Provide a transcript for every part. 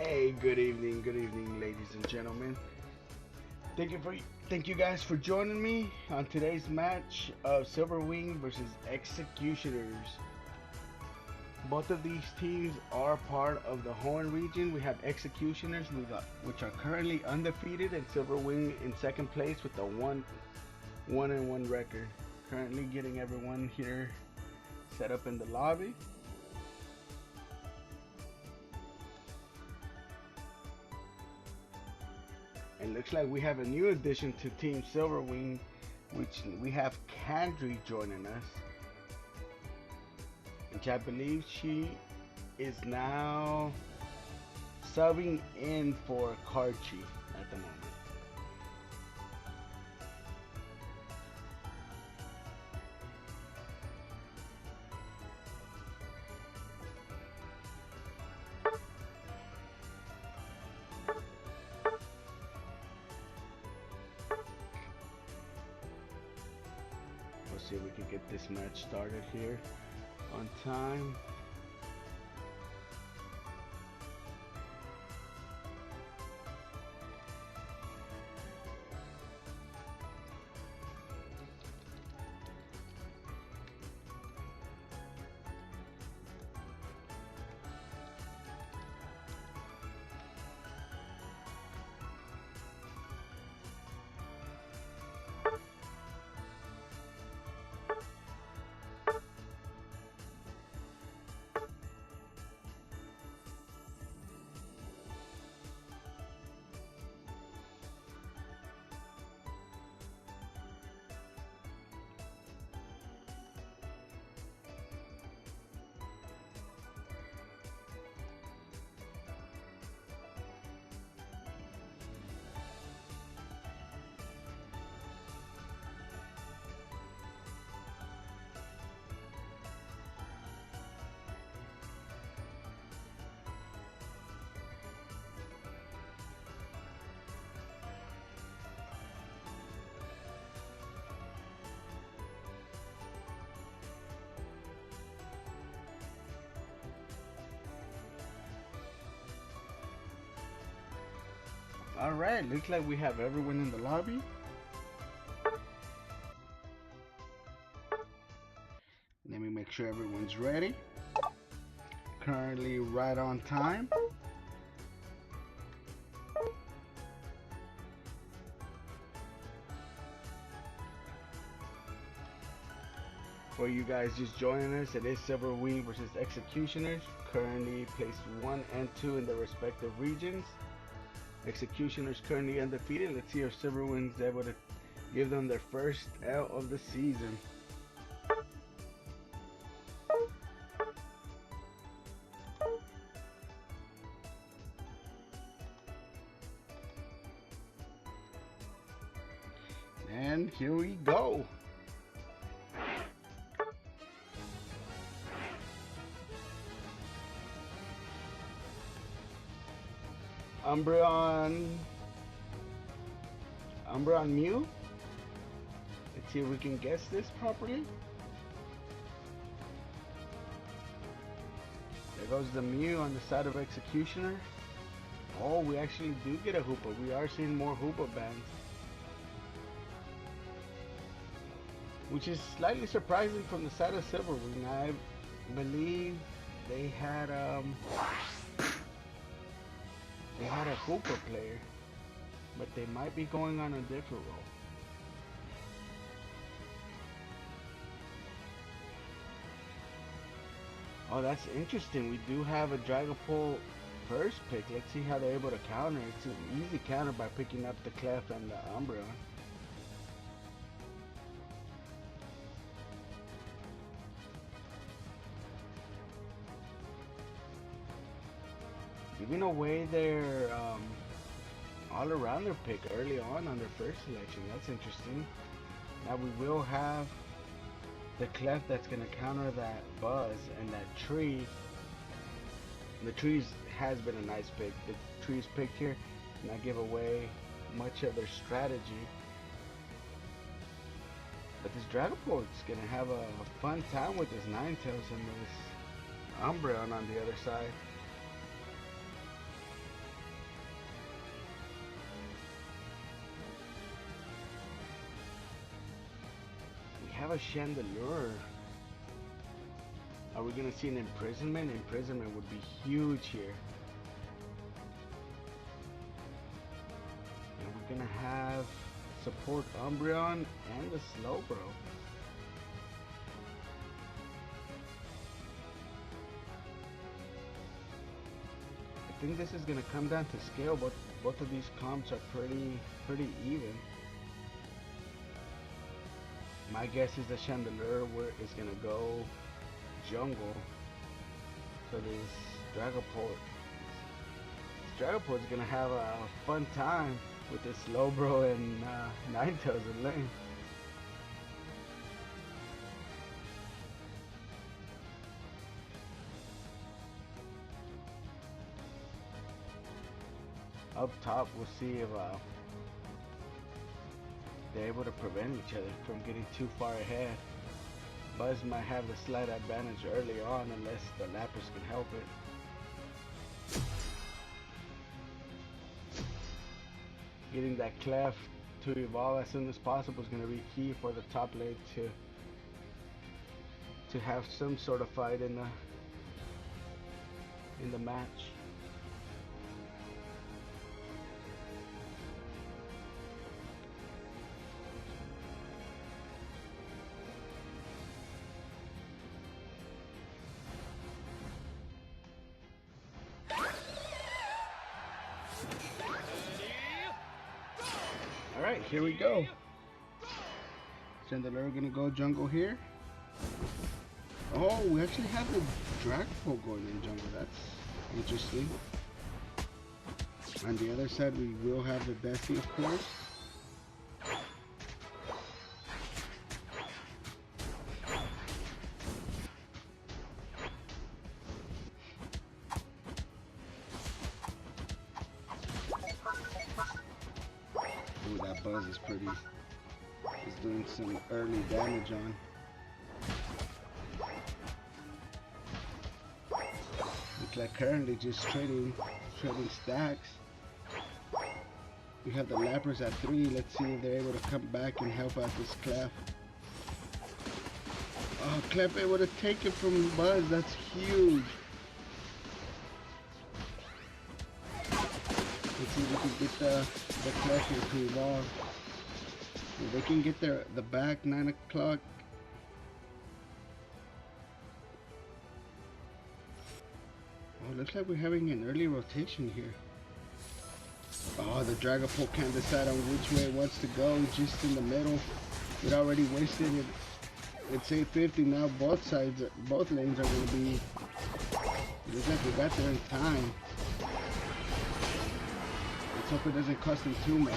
Hey, good evening, ladies and gentlemen. Thank you guys for joining me on today's match of Silverwing versus Executioners. Both of these teams are part of the Horn region. We have Executioners, which are currently undefeated, and Silverwing in second place with a 1-1 record. Currently getting everyone here set up in the lobby. And looks like we have a new addition to Team Silverwing, which we have Kandri joining us. Which I believe she is now subbing in for Karchi at the moment. Let's see if we can get this match started here on time. Alright, looks like we have everyone in the lobby. Let me make sure everyone's ready. Currently right on time. For you guys just joining us, it is Silverwing versus Executioners. Currently placed 1 and 2 in their respective regions. Executioners currently undefeated. Let's see if Silverwing's able to give them their first L of the season. And here we go. Umbreon Mew. Let's see if we can guess this properly. There goes the Mew on the side of Executioner. Oh, we actually do get a Hoopa. We are seeing more Hoopa bands, which is slightly surprising from the side of Silverwing. I believe they had a Hoopa player, but they might be going on a different role. Oh, that's interesting. We do have a Dragapult first pick. Let's see how they're able to counter. It's an easy counter by picking up the Clef and the Umbreon. Giving away their all-arounder pick early on their first selection. That's interesting. Now we will have the Clef that's going to counter that Buzz and that Tree. The Trees has been a nice pick. The Trees picked here not give away much of their strategy. But this Dragapult's going to have a fun time with his Ninetales and this Umbreon on the other side. have a chandelier. Are we gonna see an imprisonment? Imprisonment would be huge here. And we're gonna have support Umbreon and the Slowbro. I think this is gonna come down to scale, but both of these comps are pretty even. My guess is the Chandelier is gonna go jungle. So this Dragapult is gonna have a fun time with this Slowbro and Ninetales in lane. Up top, we'll see if they're able to prevent each other from getting too far ahead. Buzz might have the slight advantage early on unless the Lapras can help it. Getting that Clef to evolve as soon as possible is going to be key for the top lane to have some sort of fight in the match. Alright, here we go. Chandelier gonna go jungle here. Oh, we actually have the Dragapult going in jungle. That's interesting. On the other side, we will have the Bestie, of course. That Buzz is doing some early damage on. Looks like currently just trading stacks. We have the Lapras at 3. Let's see if they're able to come back and help out this Clef. Oh, Clef able to take it from Buzz. That's huge. Let's see if we can get the Clef here to evolve. If they can get the back 9 o'clock. Oh, looks like we're having an early rotation here. Oh, the Dragapult can't decide on which way it wants to go. Just in the middle. It already wasted it. It's 8:50 now. Both lanes are going to be. It looks like we got there in time. Let's hope it doesn't cost them too much.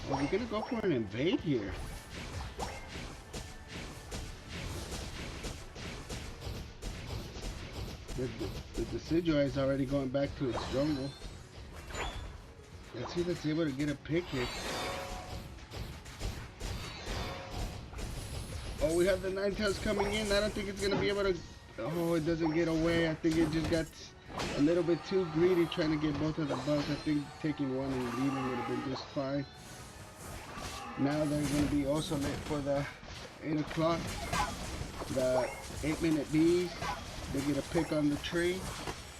Oh, we're gonna go for an invade here. The Decidueye is already going back to its jungle. Let's see if it's able to get a pick here. Oh, we have the Ninetales coming in. I don't think it's gonna be able to. Oh, it doesn't get away. I think it just got a little bit too greedy trying to get both of the bugs. I think taking one and leaving would have been just fine. Now they're going to be also lit for the 8 o'clock. The 8-minute bees. They get a pick on the tree.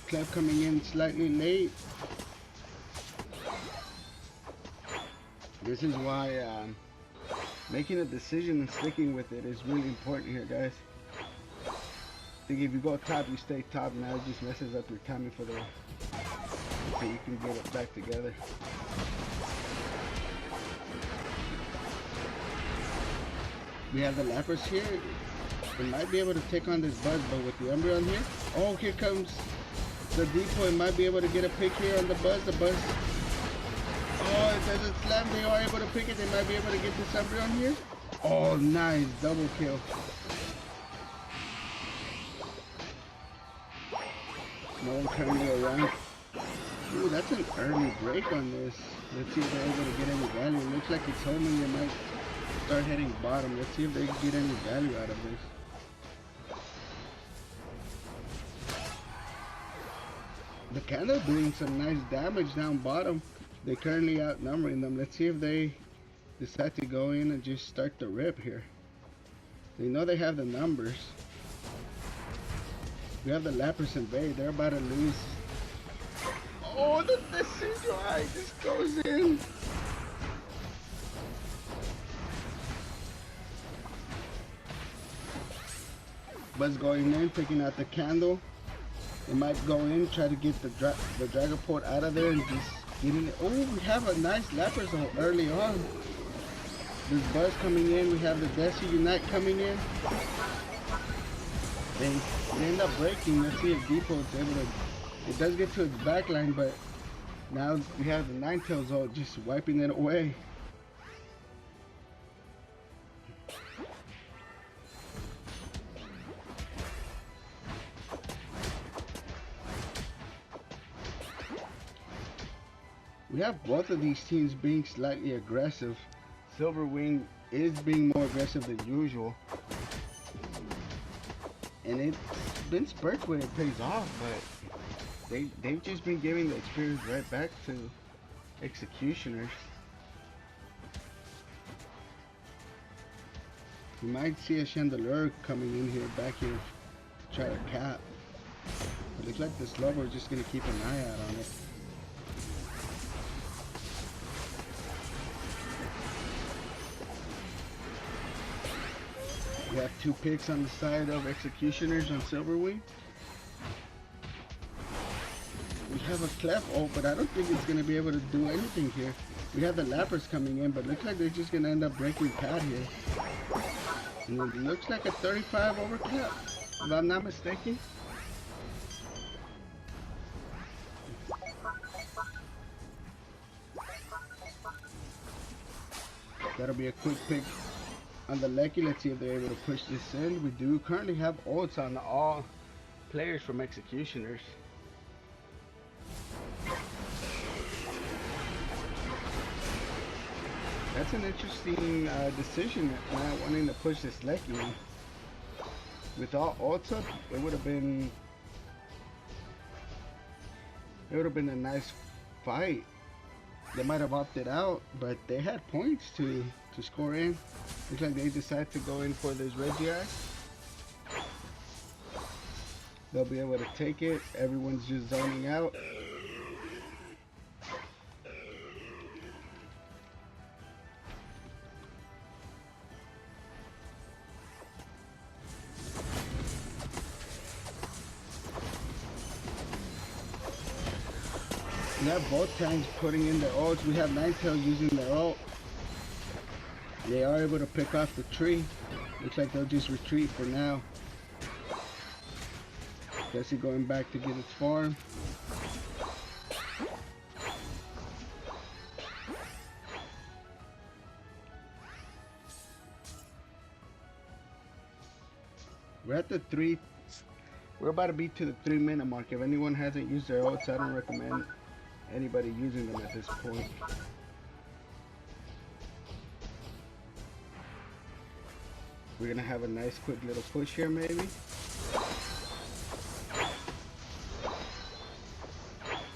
Clef coming in slightly late. This is why making a decision and sticking with it is really important here, guys. I think if you go top, you stay top. Now it just messes up your timing for so you can get it back together. We have the Lapras here. It might be able to take on this Buzz, but with the Umbreon here. Oh, here comes the Decoy. Might be able to get a pick here on the Buzz. The Buzz. Oh, it doesn't slam. They are able to pick it. They might be able to get this Umbreon here. Oh, nice. Double kill. No one currently around. Ooh, that's an early break on this. Let's see if they're able to get any value. It looks like it's homing. They might start heading bottom. Let's see if they can get any value out of this. the candle doing some nice damage down bottom. They're currently outnumbering them. Let's see if they decide to go in and just start the rip here. They know they have the numbers. We have the Lapras and Bay. They're about to lose. Oh, the Decidueye just goes in. Buzz going in, taking out the candle. They might go in, try to get the Dragapult out of there and just getting it. Oh, we have a nice Lapras early on. There's Buzz coming in. We have the Desi Unite coming in. They end up breaking. Let's see if Depot is able to. It does get to its backline, but now we have the Ninetales all just wiping it away. We have both of these teams being slightly aggressive. Silverwing is being more aggressive than usual. And it's been spurts when it pays off, but they've just been giving the experience right back to ExEggcutioners. You might see a Chandelure coming in here, back here, to try to cap. It looks like the Slowbro is just going to keep an eye out on it. We have 2 picks on the side of ExEggcutioners on Silverwing. We have a Clef ult, but I don't think it's going to be able to do anything here. We have the Lapras coming in, but looks like they're just going to end up breaking Pat here. And it looks like a 35 overcap, if I'm not mistaken. That'll be a quick pick on the Lecky. Let's see if they're able to push this in. We do currently have ults on all players from ExEggcutioners. That's an interesting decision, not wanting to push this Lecky. With all ults up, it would have been a nice fight. They might have opted out, but they had points to score in. Looks like they decide to go in for this Reggie. They'll be able to take it. Everyone's just zoning out. We have both tanks putting in their ults. We have Ninetales using their ult. They are able to pick off the tree. Looks like they'll just retreat for now. Jesse going back to get its farm. We're at the 3. We're about to be to the 3-minute mark. If anyone hasn't used their ults, I don't recommend anybody using them at this point. We're gonna have a nice quick little push here maybe.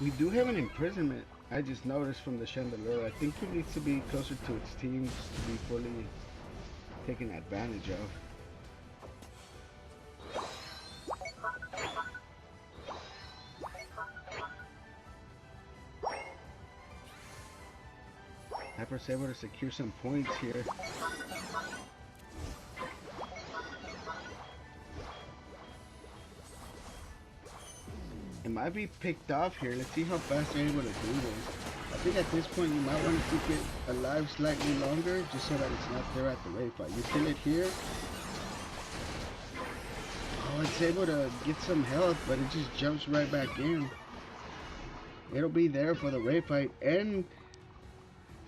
We do have an imprisonment. I just noticed from the Chandelure. I think it needs to be closer to its teams to be fully taken advantage of. Hyper's able to secure some points here. It might be picked off here. Let's see how fast they're able to do this. I think at this point you might want to keep it alive slightly longer just so that it's not there at the raid fight. You kill it here. Oh, it's able to get some health, but it just jumps right back in. It'll be there for the raid fight, and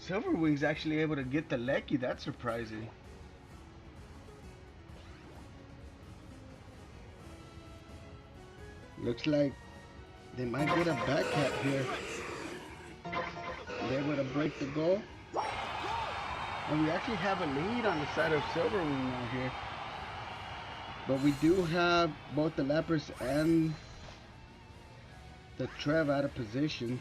Silverwing's actually able to get the Lecky. That's surprising. Looks like they might get a back cap here. They're able to break the goal. And we actually have a lead on the side of Silverwing now here. But we do have both the Lapras and the Trev out of position.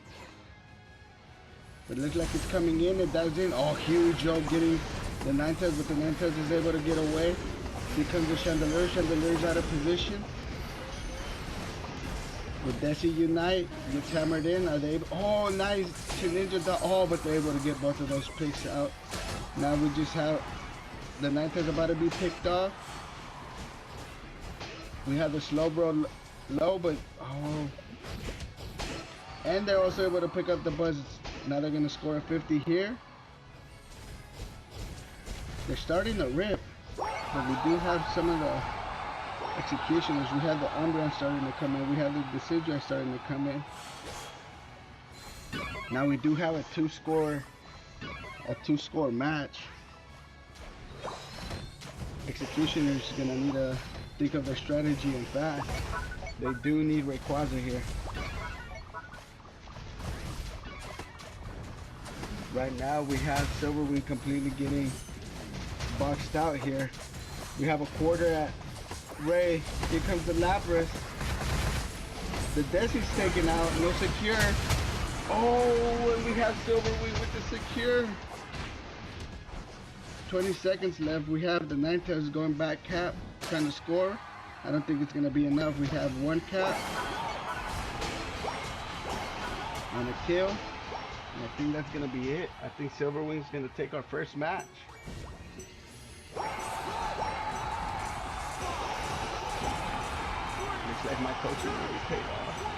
It looks like it's coming in. It dives in. Oh, huge job getting the 9-tails, but the 9-tails is able to get away. Here comes the Chandelier. Chandelier's out of position. With Desi Unite, gets hammered in. Are they able? Oh, nice. Ninja. Oh, but they're able to get both of those picks out. Now we just have the 9-tails about to be picked off. We have the Slowbro low, but oh. And they're also able to pick up the Buzz. Now they're going to score a 50 here. They're starting to rip, but we do have some of the executioners. We have the Umbreon starting to come in. We have the Decidueye starting to come in. Now we do have a two-score match. Executioners are going to need to think of their strategy and fast. They do need Rayquaza here. Right now we have Silverwing completely getting boxed out here. We have a quarter at Ray. Here comes the Lapras. The Desi's taken out. No secure. Oh, and we have Silverwing with the secure. 20 seconds left. We have the 9-tails going back cap, trying to score. I don't think it's going to be enough. We have one cap and a kill. And I think that's going to be it. I think Silverwing's going to take our first match. Looks like my coach really paid off.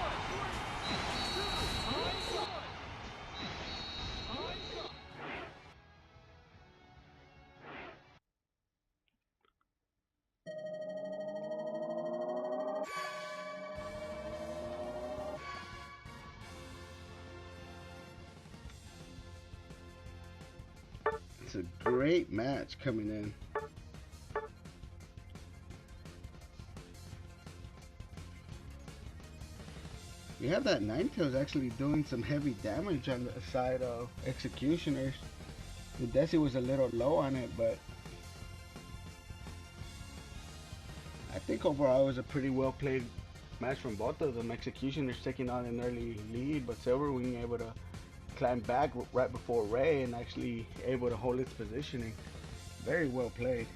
It's a great match coming in. We have that 9-tails actually doing some heavy damage on the side of Executioners. The Desi was a little low on it, but I think overall it was a pretty well played match from both of them. Executioners taking on an early lead, but Silverwing able to climb back right before Ray and actually able to hold its positioning. Very well played.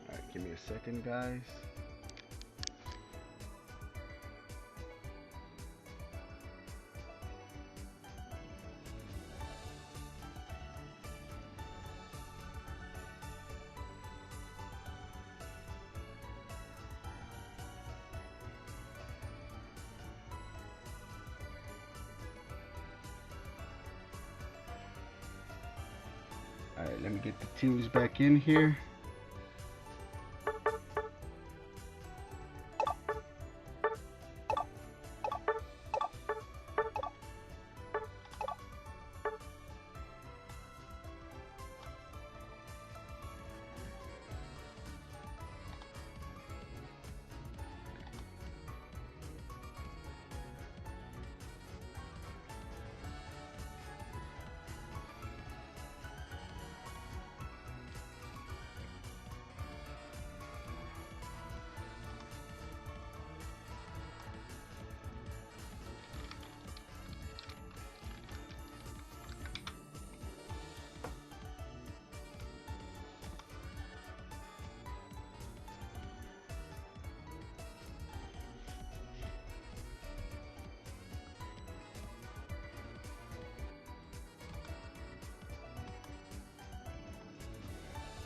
Alright, give me a second, guys. Alright, let me get the teams back in here.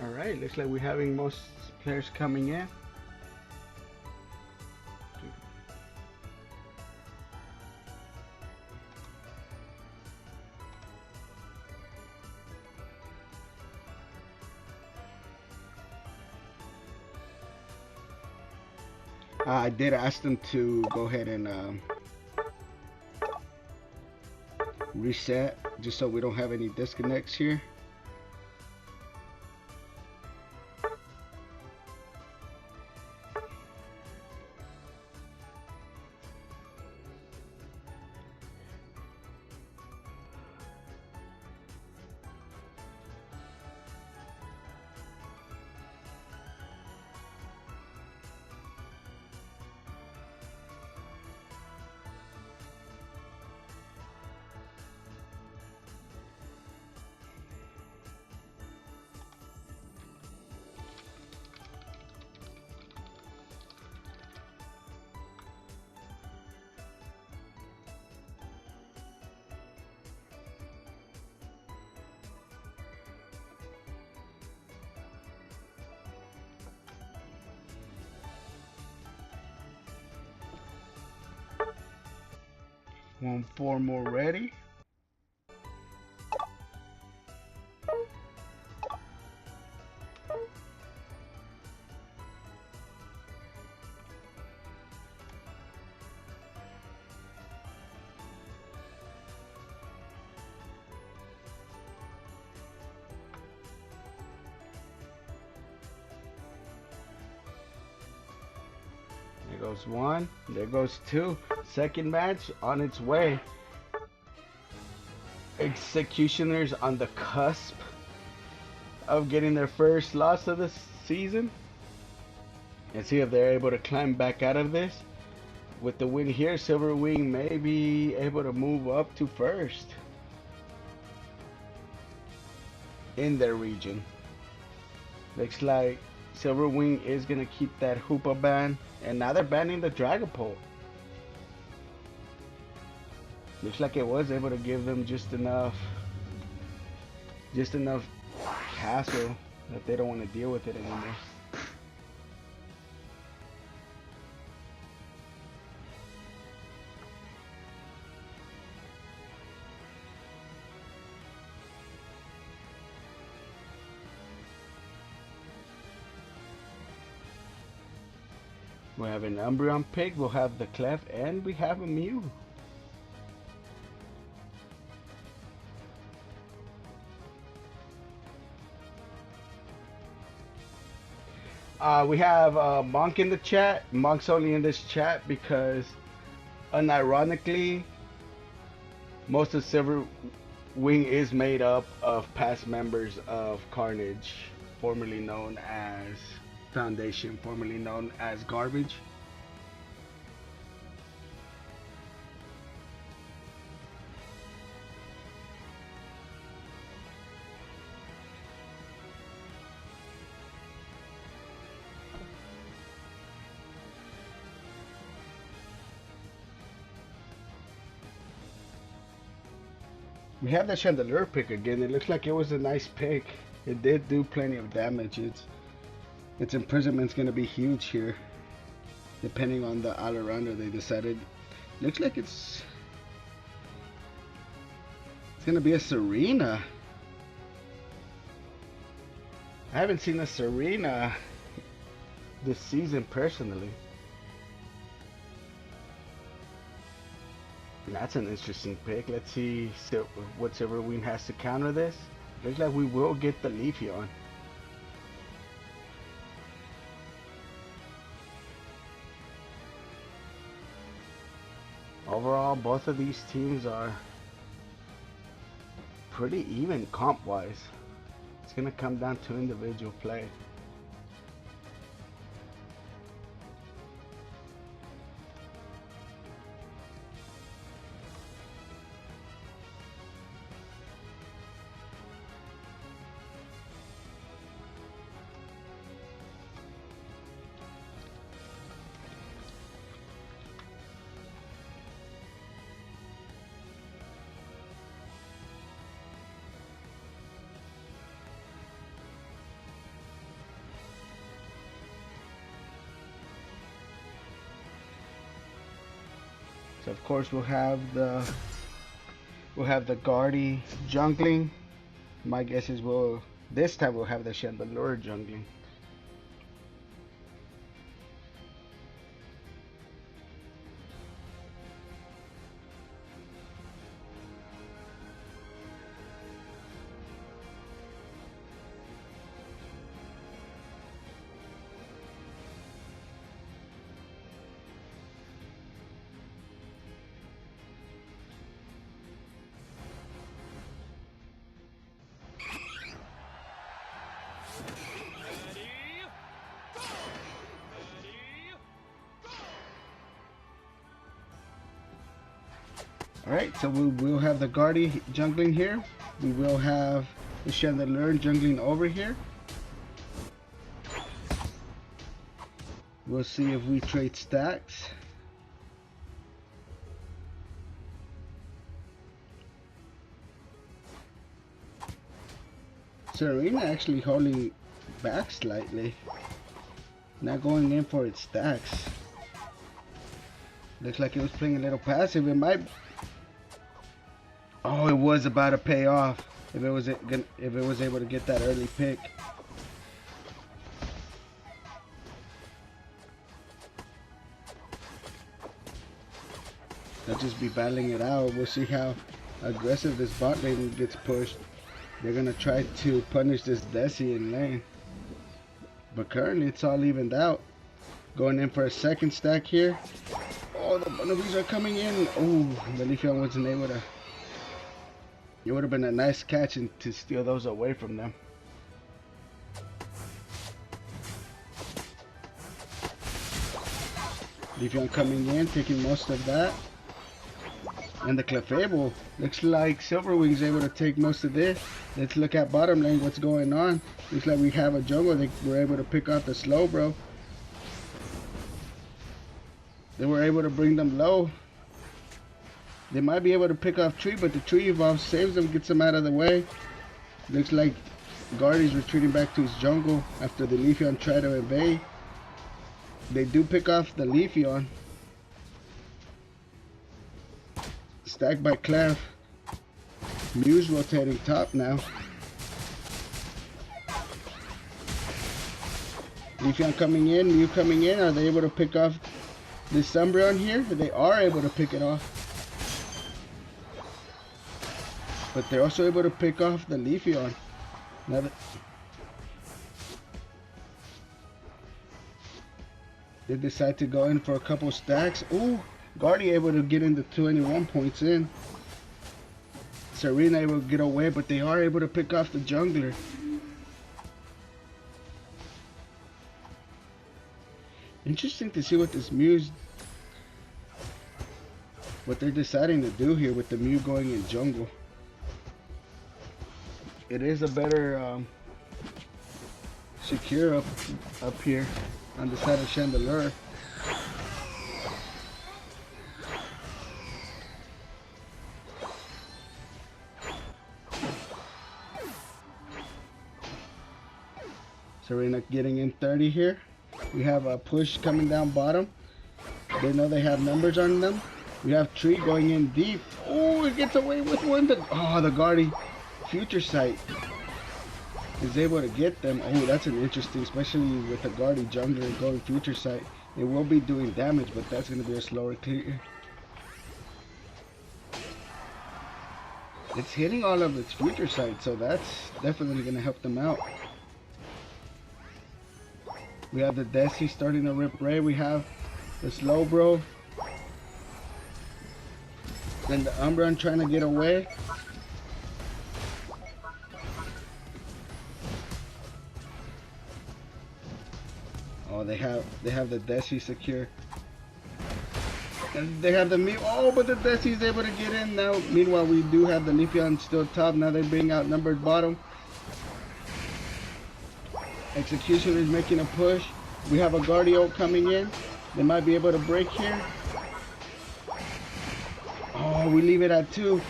Alright, looks like we're having most players coming in. I did ask them to go ahead and reset, just so we don't have any disconnects here. 4 more ready. There goes 1. There goes 2. Second match on its way. Executioners on the cusp of getting their first loss of the season. And see if they're able to climb back out of this. With the win here, Silverwing may be able to move up to first in their region. Looks like Silverwing is going to keep that Hoopa ban. And now they're banning the Dragapult. Looks like it was able to give them just enough hassle that they don't want to deal with it anymore. We have an Umbreon pick, we'll have the Clef, and we have a Mew. We have Monk in the chat. Monk's only in this chat because, unironically, most of Silverwing is made up of past members of Carnage, formerly known as Foundation, formerly known as Garbage. We have the Chandelier pick again. It looks like it was a nice pick. It did do plenty of damage. Its imprisonment's going to be huge here, depending on the all-arounder they decided. Looks like it's going to be a Serena. I haven't seen a Serena this season personally. That's an interesting pick. Let's see what Silverwing has to counter this. Looks like we will get the Leafeon. Overall, both of these teams are pretty even comp-wise. It's going to come down to individual play. So of course we'll have the Guardy jungling. My guess is this time we'll have the Chandelier jungling. Alright, so we will have the Guardy jungling here. We will have the Chandelier jungling over here. We'll see if we trade stacks. Serena actually holding back slightly. Not going in for its stacks. Looks like it was playing a little passive. It Oh, it was about to pay off if it was able to get that early pick. They'll just be battling it out. We'll see how aggressive this bot lane gets pushed. They're gonna try to punish this Desi in lane, but currently it's all evened out. Going in for a second stack here. Oh, the Bunnabis are coming in. Oh, the Leafeon wasn't able to. It would have been a nice catch and to steal those away from them. Leafeon coming in, taking most of that. And the Clefable. Looks like Silverwing's able to take most of this. Let's look at bottom lane, what's going on. Looks like we have a jungle. They were able to pick off the slow, bro. They were able to bring them low. They might be able to pick off Tree, but the Tree evolve saves them, gets them out of the way. Looks like Guardy's retreating back to his jungle after the Leafeon try to invade. They do pick off the Leafeon. Stacked by Clef. Mew's rotating top now. Leafeon coming in, Mew coming in. Are they able to pick off this Umbreon here? They are able to pick it off. But they're also able to pick off the Leafeon. Now they decide to go in for a couple stacks. Ooh, Guardy able to get into 21 points in. Serena able to get away, but they are able to pick off the jungler. Interesting to see what this Mew's, what they're deciding to do here with the Mew going in jungle. It is a better secure up here on the side of Chandelier. Serena getting in 30 here. We have a push coming down bottom. They know they have numbers on them. We have Tree going in deep. Oh, it gets away with one. Oh, the Guardy Future Sight is able to get them. Oh, that's an interesting, especially with the Guardy jungler going Future Sight. It will be doing damage, but that's going to be a slower clear. It's hitting all of its Future Sight, so that's definitely going to help them out. We have the Desi starting to rip Ray. We have the Slowbro. And the Umbreon trying to get away. Oh, they have the Desi secure. And they have the Mew. Oh, but the Desi is able to get in now. Meanwhile, we do have the Leafeon still top. Now they're being outnumbered bottom. ExEggcutioners is making a push. We have a Guardio coming in. They might be able to break here. Oh, we leave it at 2.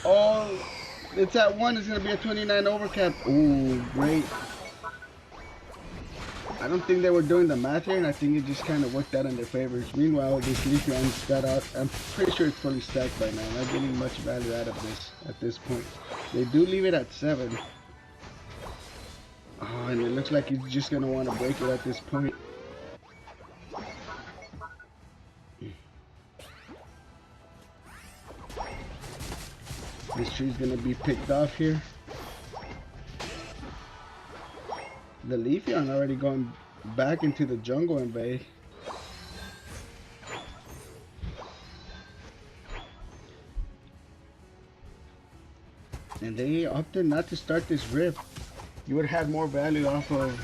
Oh, it's at 1. It's going to be a 29 overcap. Ooh, great. I don't think they were doing the math here, and I think it just kind of worked out in their favors. Meanwhile, this Leafeon's got out. I'm pretty sure it's fully stacked by now. Not getting much value out of this at this point. They do leave it at 7. Oh, and it looks like he's just going to want to break it at this point. This tree's going to be picked off here. The Leafeon already going back into the jungle invade. And they opted not to start this rift. You would have had more value off of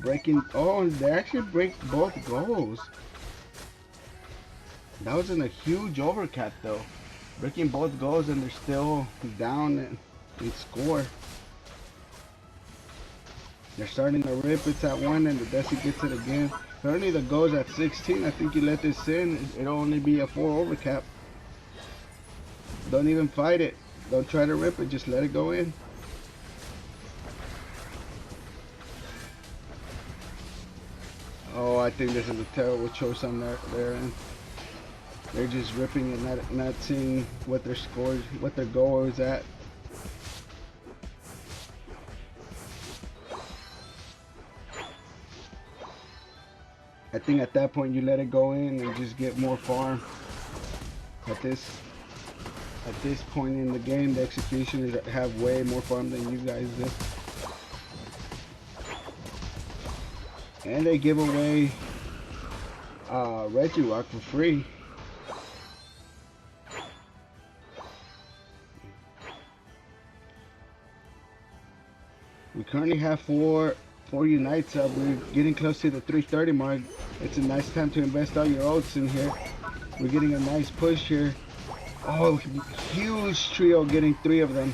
breaking. Oh, and they actually break both goals. That wasn't a huge overcap though. Breaking both goals and they're still down in score. They're starting to rip. It's at 1 and the Desi gets it again. Currently the goal's at 16. I think you let this in, it'll only be a 4 overcap. Don't even fight it. Don't try to rip it. Just let it go in. Oh, I think this is a terrible choice on their end. They're just ripping and not seeing what their scores, what their goal is at. I think at that point you let it go in and just get more farm. At this point in the game, the executioners have way more farm than you guys do. And they give away Reggie Rock for free. We currently have four unites up. We're getting close to the 330 mark. It's a nice time to invest all your ults in here. We're getting a nice push here. Oh, huge trio, getting 3 of them.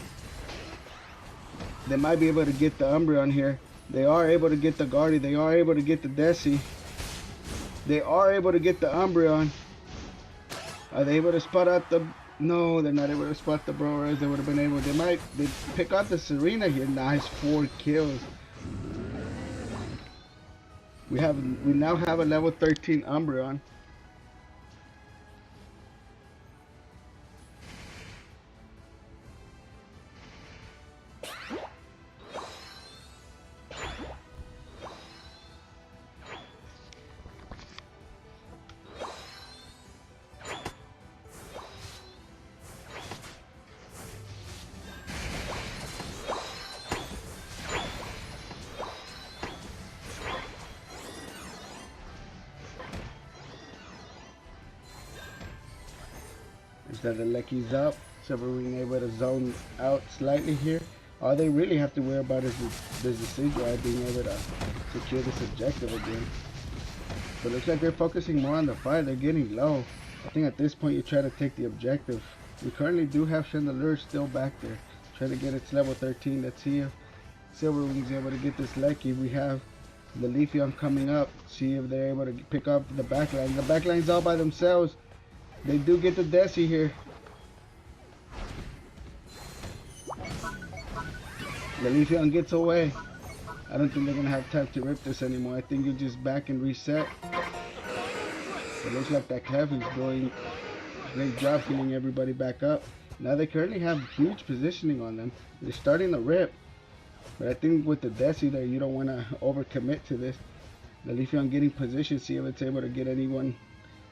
They might be able to get the Umbreon here. They are able to get the Guardi. They are able to get the Desi. They are able to get the Umbreon. Are they able to spot out the... No, they're not able to spot the Bro-Res. They would have been able... They pick out the Serena here. Nice, 4 kills. We now have a level 13 Umbreon. Instead of Lecky's up, Silverwing able to zone out slightly here. All they really have to worry about is the Decidueye being able to secure this objective again. But it looks like they're focusing more on the fight. They're getting low. I think at this point you try to take the objective. We currently do have Chandelure still back there. Try to get its level 13. Let's see if Silverwing's able to get this Lecky. We have the Leafeon coming up. See if they're able to pick up the backline. The backline's all by themselves. They do get the Desi here. The Leafeon gets away. I don't think they're going to have time to rip this anymore. I think you just back and reset. It looks like that Clef is doing a great job healing everybody back up. Now they currently have huge positioning on them. They're starting to rip. But I think with the Desi there, you don't want to overcommit to this. The Leafeon getting position, see if it's able to get anyone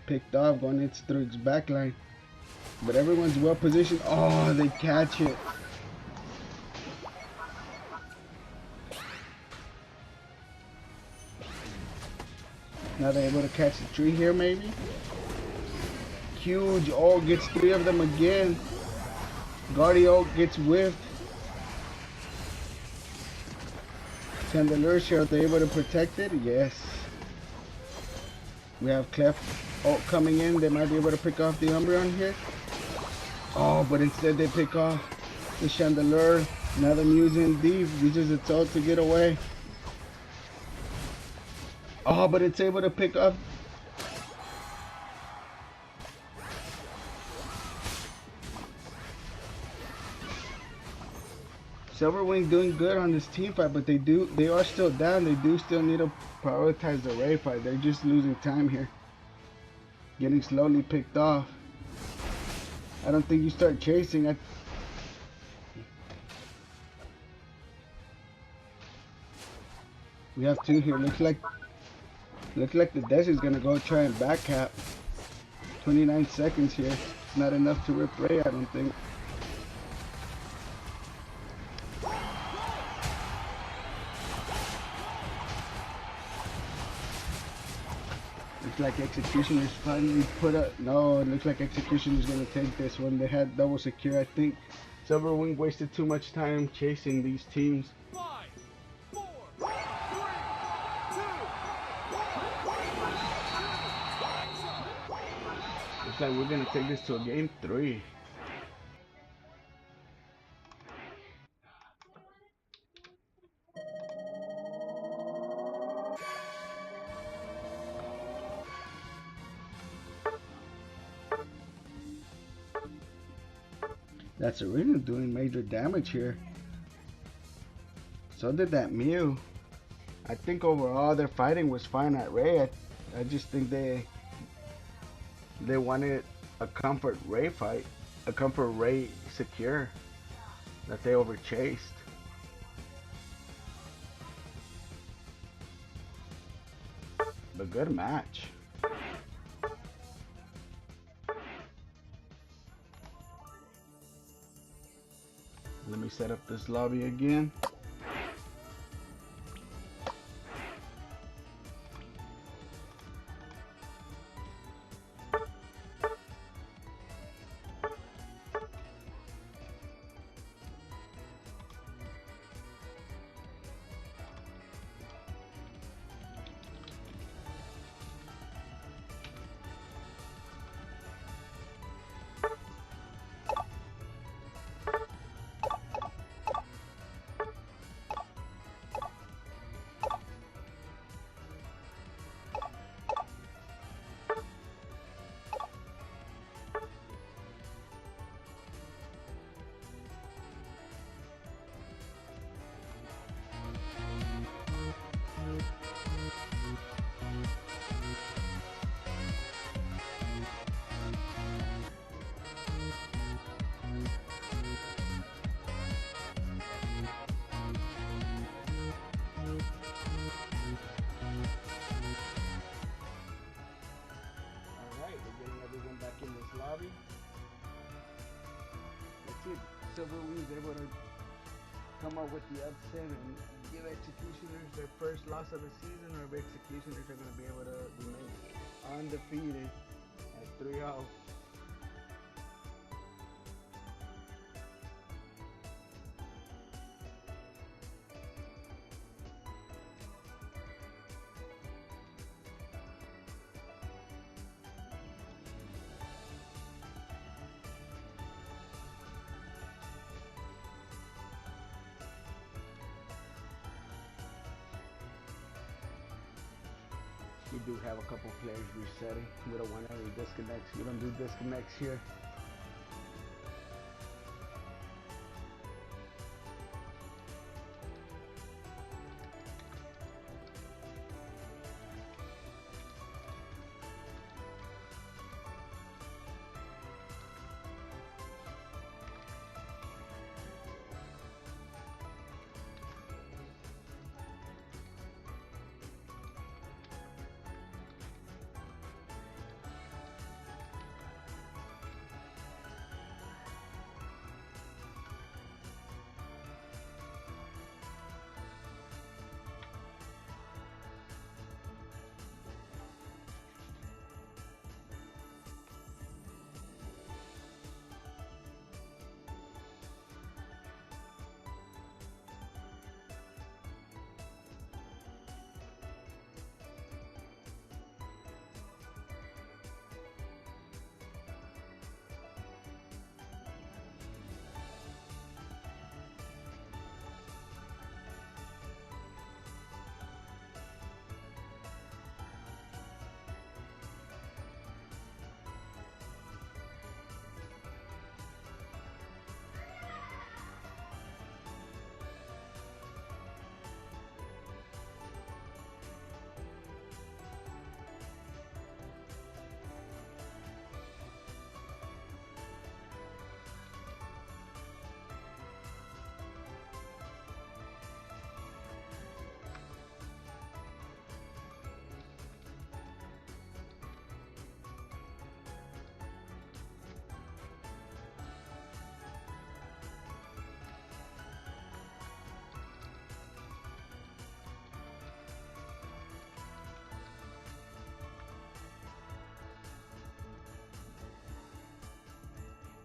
picked off, going through its backline. But everyone's well positioned. Oh, they catch it. Now they're able to catch the tree here, maybe. Huge. Oh, gets 3 of them again. Guardio gets whiffed. Chandelure shell, they're able to protect it. Yes. We have Clef coming in. They might be able to pick off the Umbreon here. Oh, but instead they pick off the Chandelure. Now the Musin Deep uses its ult to get away. Oh, but it's able to pick up. Silverwing doing good on this team fight, but they are still down. They do still need to prioritize the raid fight. They're just losing time here. Getting slowly picked off. I don't think you start chasing. We have 2 here. Looks like the Desi's gonna go try and back cap. 29 seconds here. It's not enough to rip Ray, I don't think. Looks like ExEggcutioners finally put up. No, it looks like ExEggcutioners gonna take this one. They had double secure. I think Silverwing wasted too much time chasing these teams. 5, 4, 3, 2. Looks like we're gonna take this to a game 3. That's Arena doing major damage here. So did that Mew. I think overall their fighting was fine at Ray. I just think they They wanted a comfort ray fight, a comfort ray secure that they overchased. But good match. Let me set up this lobby again. Lobby. Let's see if Silverwing is able to come up with the upset and give ExEggcutioners their first loss of the season, or if ExEggcutioners are going to be able to remain undefeated at 3-0. We do have a couple players resetting. We don't want any disconnects. We don't do disconnects here.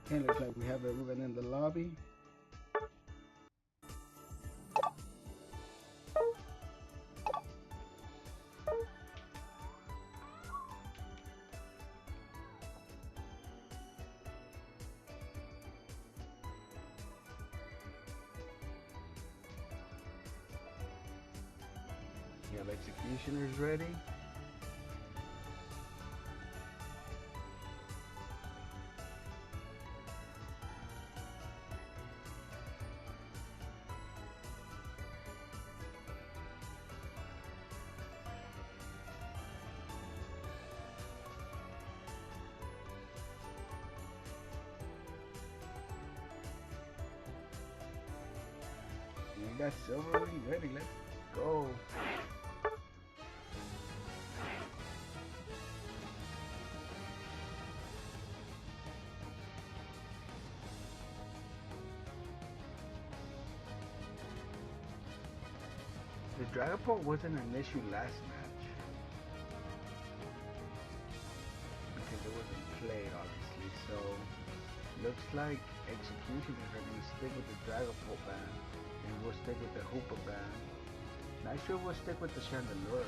Okay, looks like we have everyone in the lobby. We have ExEggcutioners ready. We got Silverwing ready. Let's go. The Dragapult wasn't an issue last match because it wasn't played, obviously. So looks like Executioners are gonna stick with the Dragapult ban, and we'll stick with the Hoopa ban. Not sure we'll stick with the Chandelure.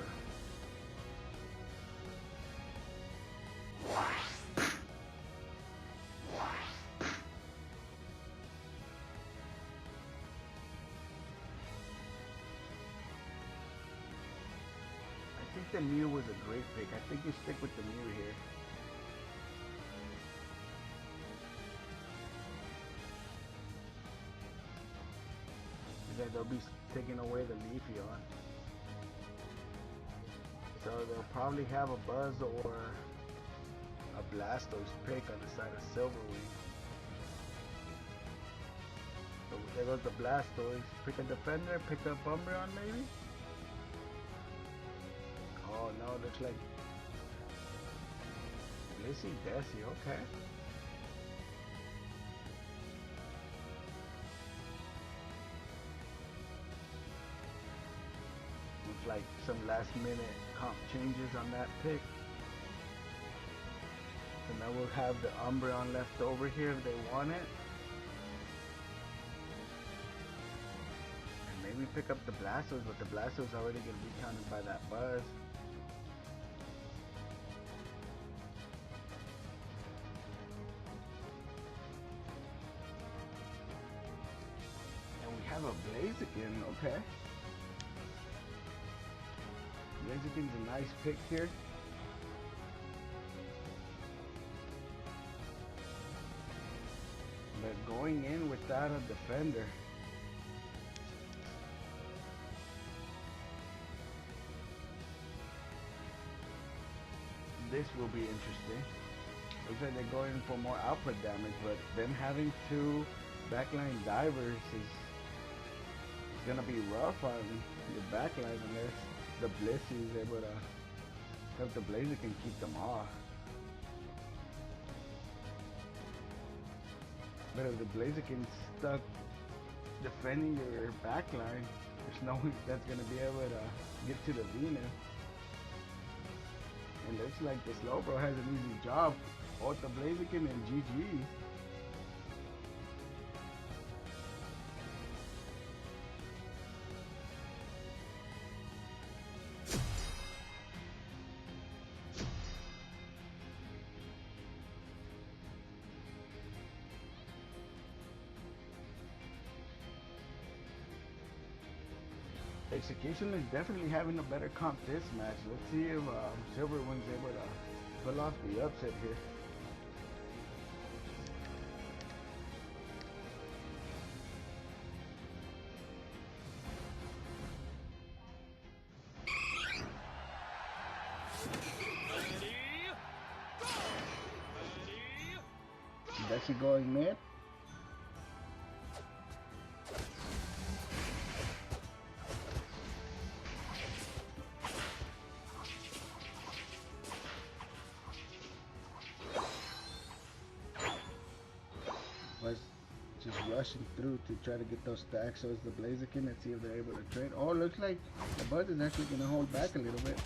I think the Mew was a great pick. I think you stick with the Mew here. Because they'll be taking away the Leafeon. So they'll probably have a Buzz or a Blastoise pick on the side of Silverwing. So there goes the Blastoise. Pick a Defender, pick up Umbreon maybe? Oh no, it looks like Blissey Desi, okay. Looks like some last minute comp changes on that pick. So now we'll have the Umbreon left over here if they want it. And maybe pick up the Blastoise, but the Blastoise already gonna be counted by that Buzz. Have a Blaziken, okay. Blaziken's a nice pick here. But going in without a defender. This will be interesting. Looks like they're going for more output damage, but them having two backline divers is gonna be rough on the backline unless the Blissey is able to help the Blaziken keep them off. But if the Blaziken's stuck defending your backline, there's no way that's gonna be able to get to the Venus. And looks like the Slowbro has an easy job. Both the Blaziken and GG. Execution is definitely having a better comp this match. Let's see if Silverwing's able to pull off the upset here. Desi going mid. Just rushing through to try to get those stacks. So it's the Blaziken. Let's see if they're able to trade. Oh, looks like the Buzz is actually going to hold back a little bit.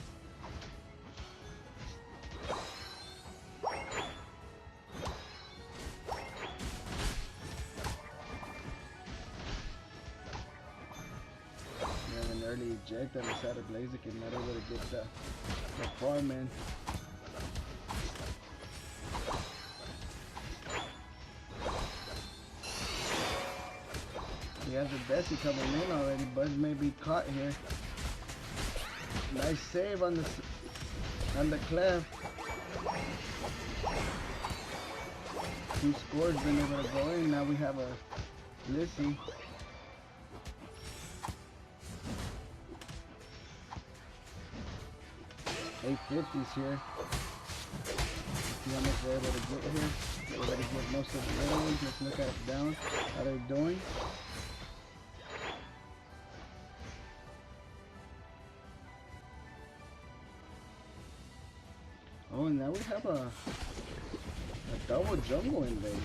We have an early eject on the side of Blaziken. Not able to get the farm in. He has a Desi coming in already. Buzz may be caught here. Nice save on the clef. Two scores been able to go in. Now we have a Blissey. $850s here. Let's see how much they're able to get here. They're able to get most of the other ones. Let's look at it down. How they're doing. and now we have a double jungle invasion.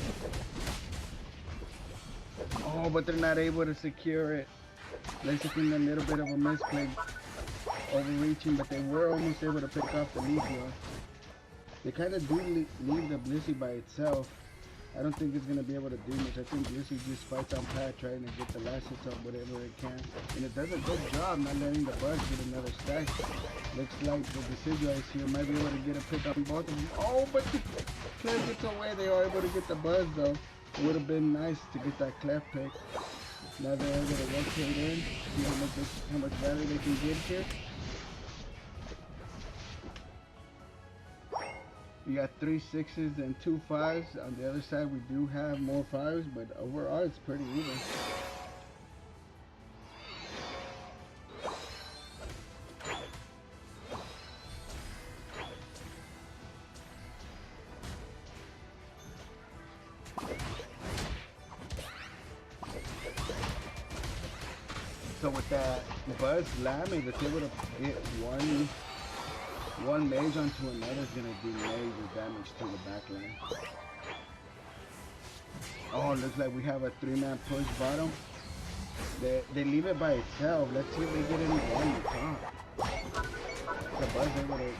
Oh, but they're not able to secure it. Basically, a little bit of a misplay, overreaching, but they were almost able to pick off the Leafeon. They kind of do leave the Blissey by itself. I don't think it's going to be able to do much. I think Blissey just fights on path, trying to get the last hits on whatever it can. And it does a good job not letting the Buzz get another stack. Looks like the Decidueye here might be able to get a pick on both of them. Oh, but the Clef gets away. They are able to get the Buzz, though. It would have been nice to get that Clef pick. Now they're able to rotate in, see how much value they can get here. We got 3 6s and 2 5s. On the other side, we do have more 5s, but overall, it's pretty even. So with that Buzz Lamy, that's able to get one mage onto another is gonna do major damage to the back line. Oh, looks like we have a 3-man push bottom. They leave it by itself. Let's see if they get any one to top. The Buzz able to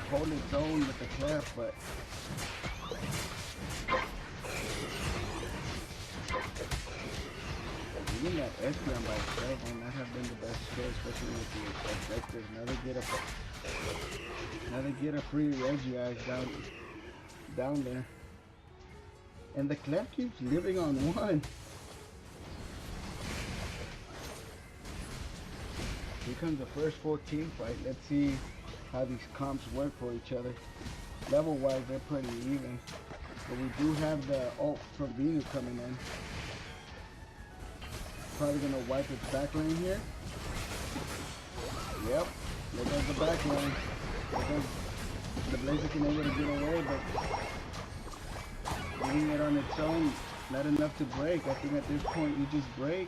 hold its own with the Clef, but even that Espeon by itself might not have been the best choice, especially with the objective. Now they get a free Reggie down there. And the Clef keeps living on 1. Here comes the first full team fight. Let's see how these comps work for each other. Level-wise, they're pretty even. But we do have the ult from Venu coming in. Probably gonna wipe its back lane here. Yep, there goes the back lane. There goes the Blaziken able to get away, but leaving it on its own, not enough to break. I think at this point you just break.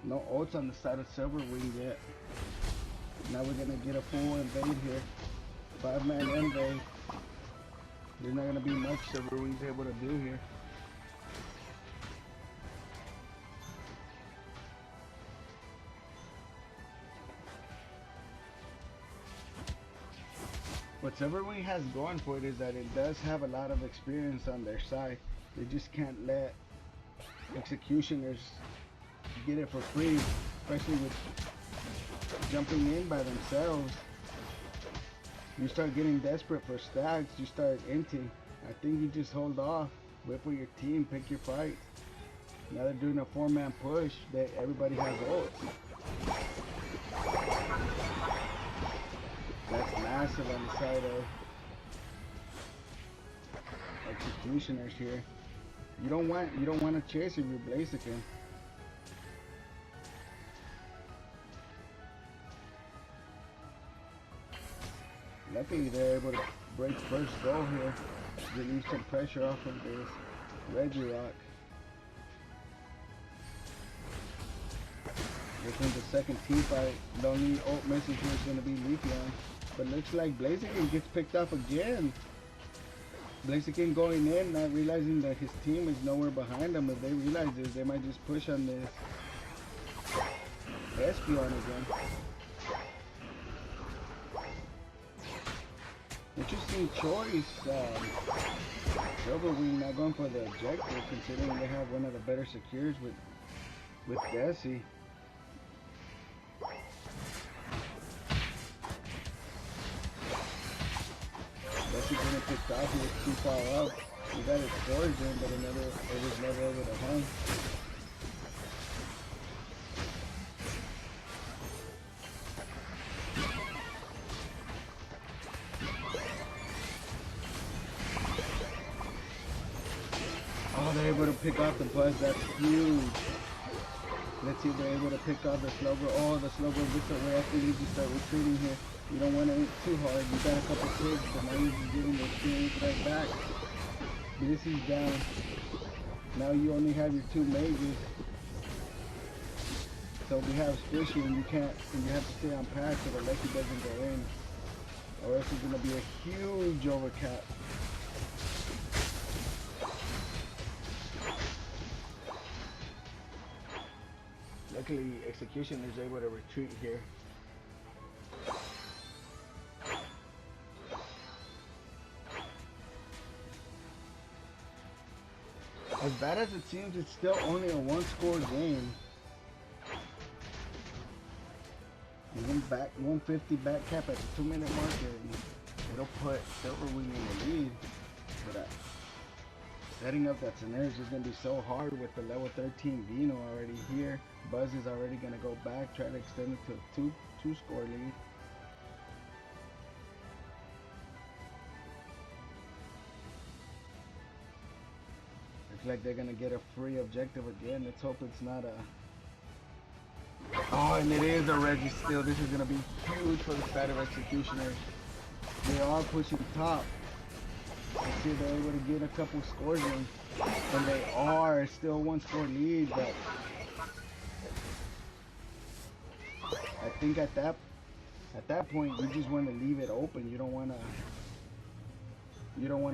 No ults on the side of Silverwing yet. Now we're gonna get a full invade here. 5-man invade. There's not gonna be much Silverwing's able to do here. What Silverwing has going for it is that it does have a lot of experience on their side. They just can't let ExEggcutioners get it for free, especially with jumping in by themselves. You start getting desperate for stacks, you start inting. I think you just hold off, wait for your team, pick your fight. Now they're doing a 4-man push that everybody has ults. That's massive on the side of ExEggcutioners here. You don't want to chase if you're Blaziken. Luckily they're able to break first goal here, relieve some pressure off of this Regirock. Here comes the second team fight. The only ult missing here is going to be Leafeon. But looks like Blaziken gets picked off again. Blaziken going in, not realizing that his team is nowhere behind him. If they realize this, they might just push on this Espeon again. Interesting choice. Silverwing not going for the objective, considering they have one of the better secures with Desi. Desi getting picked off. He was too far up. He got his storage in, but it was never over to home. Oh, they're able to pick off the Buzz. That's huge. Let's see if they're able to pick off the Slowbro. Oh, the Slowbro gets away. I think he just start retreating here. You don't want to aim too hard. You got a couple kills, but now you're just getting the experience right back. This is down. Now you only have your two mages. So we have squishy and you can't, and you have to stay on path so the Lucky doesn't go in. Or else it's gonna be a huge overcap. Luckily, Executioner is able to retreat here. As bad as it seems, it's still only a one-score game. 150 back cap at the 2-minute marker. It'll put Silverwing in the lead. But setting up that scenario is just going to be so hard with the level 13 Vino already here. Buzz is already going to go back, try to extend it to a two-score lead. Looks like they're going to get a free objective again. Let's hope it's not a... Oh, and it is a Reggie steal. This is going to be huge for the side of Executioners. They are pushing top. Let's see if they're able to get a couple scores in. And they are still one-score lead, but I think at that point you just want to leave it open. You don't want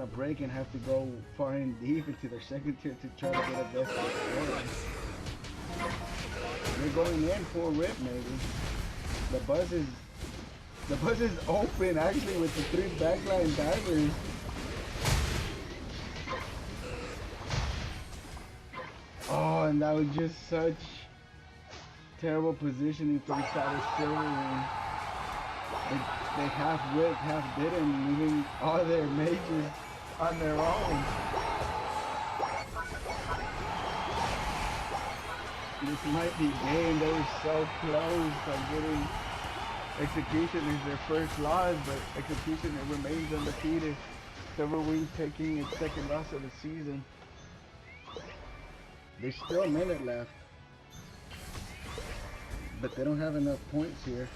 to break and have to go far in deep into their second tier to try to get a best score. They're going in for a rip, maybe. The buzz is open actually with the 3 backline divers. Oh, and that was just such terrible positioning from the side of Silverwing. They half whipped, half didn't, leaving all their mages on their own. This might be game. They were so close on getting Executioners their first loss, but Executioner remains undefeated. Silverwing taking its second loss of the season. There's still a minute left, but they don't have enough points here.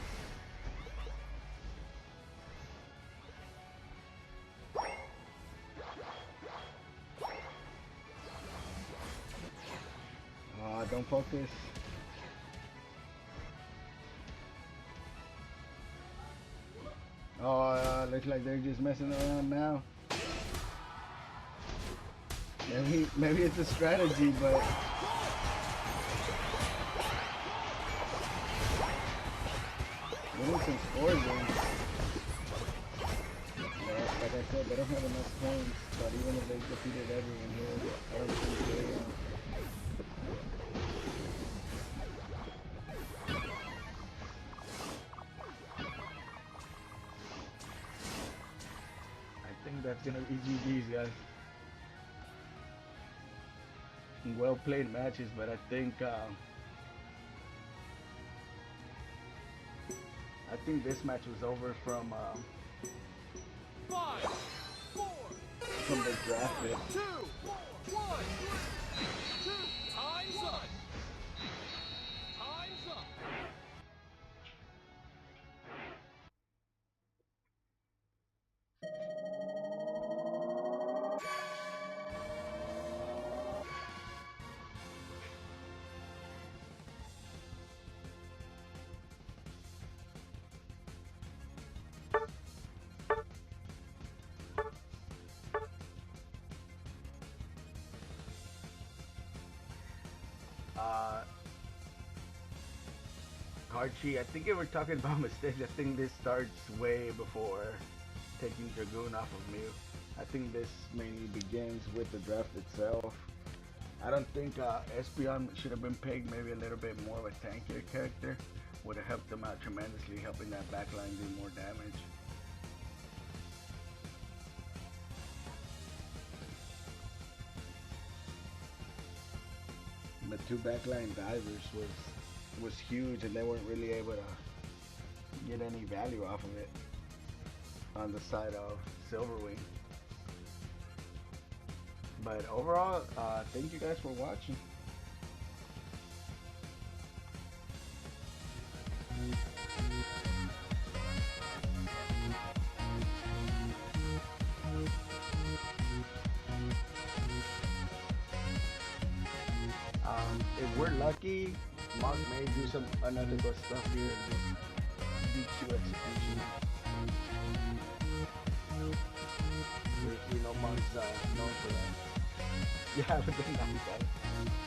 Don't focus. Oh, looks like they're just messing around now. Maybe it's a strategy, but getting some scores in. Yeah, like I said, they don't have enough points, but even if they defeated everyone here, I don't think they that's gonna be GG's, guys. Well played matches, but I think this match was over from 5, 4, from the draft pick. 2, 1. Time's up. Time's up. Archie, I think if we're talking about mistakes, I think this starts way before taking Dragoon off of Mew. I think this mainly begins with the draft itself. I don't think Espeon should have been picked. Maybe a little bit more of a tankier character would have helped them out tremendously, helping that backline do more damage. The 2 backline divers was huge, and they weren't really able to get any value off of it on the side of Silverwing. But overall, thank you guys for watching. if we're lucky, Mark may do some unethical stuff here and just DQ execution. You know, Mark's known for that. Yeah, but then that guy.